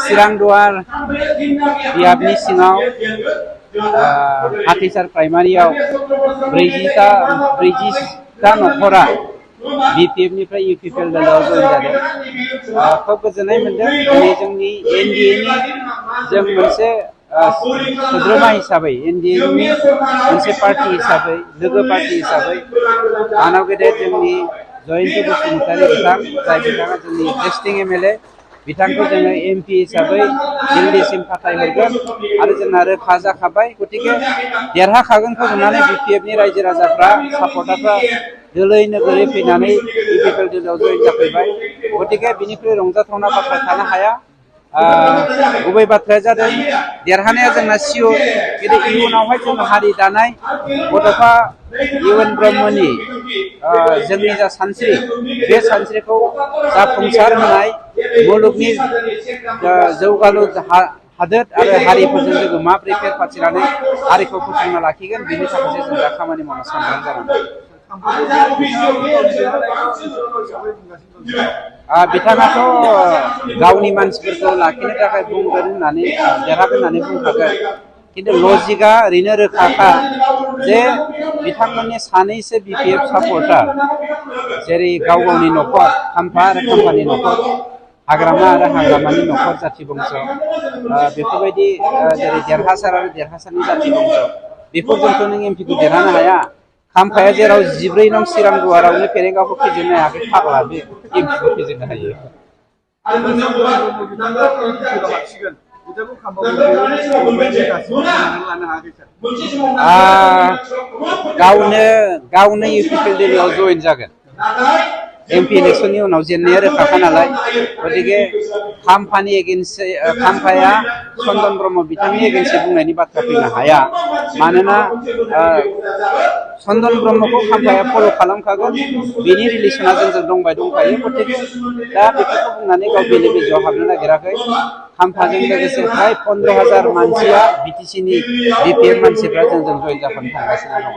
चिरां दुवार बियाबनि सिङाव हाथिसार प्राइमारियाव 40टा नखरा BPF निफ्राय UPPL दलाव जइन जादों। खोब गोजोननाय मोनदों दिनै जोंनि NDA नि जों मोनसे सोद्रोमा हिसाबै NDA नि मोनसे पार्टी हिसाबै लोगो पार्टी हिसाबै मानव गेदेर जोंनि जयन्त बसुमतारी बिथां जाय बिथाङा जोंनि एक्जिस्टिं MLA बिथांखौ जोङो MP हिसाबै दिल्लीसिम फाथायहरगोन आरो जोंना रोखा जाखाबाय गतिके देरहाखागोनखौ नुनानै BPF नि रायजो राजाफ्रा सापर्टारफ्रा दोलै नोगोरै फैनानै UPPL दलाव जइन जाफैबाय। गतिके बिनिख्रुइ रंजाथावना बाथ्रा थानो हाया। गुबै बाथ्राया जादों देरहानाया जोंना सियर किन्तु इयुनावहाय जोङो हारि दानाय बड'फा इउएन ब्रह्मनि जोंनि जा सानस्रि बे सानस्रिखौ जाफुंसार होनाय मुलुगनि जौगालु हादोर आरो हारिफोरजों जोङो माबोरै फेर फाथिनानै हारिखौ फोथांना लाखिगोन बिनि थाखायसो जों दा खामानि मावनो सांग्रां जानांगोन। बिथाङाथ' गावनि मानसिफोरखौ लाखिनो थाखाय बुंगोन होननानै देरहागोन होननानै बुंखागोन किन्तु लजिकआ ओरैनो रोखाखा जे बिथांमोननि सानैसो BPF सापर्टार जेरै गाव गावनि नखर खाम्फा आरो खाम्फानि नखर हाग्रामा आरो हाग्रामानि नखर जाथि बंस बेफोरबायदि जेरै देरहासार आरो देरहासारनि जाथि बंस बेफोरजोंथ' नों एमपिखौ देरहानो हाया। खाम्फाया जेराव 14 नं चिरां दुवारावनो फेरेंगावखौ फेजेननो हायाखै फाग्ला बे एमपिखौ फेजेननो हायो। गावनो UPPL दलाव जइन जागोन। MP इलेक्शननि उनाव जेननाया रोखाखा नालाय गतिके खाम्फाया चन्दन ब्रह्म बिथांनि एगेन्सै बुंनायनि बाथ्रा फैनो हाया। मानोना चन्दन ब्रह्मखौ खाम्फाया फल' खालामखागोन बिनि रिलेसना जोंजों दंखायो गतिके दा बेफोरखौ बुंनानै गाव बेले बेजेआव हाबनो नागिराखै। खाम्फाजों लोगोसे फ्राय 15,000 मानसिया BTC नि BPF मानसिफ्रा जोंजों जइन जाफानो थांगासिनो दङ।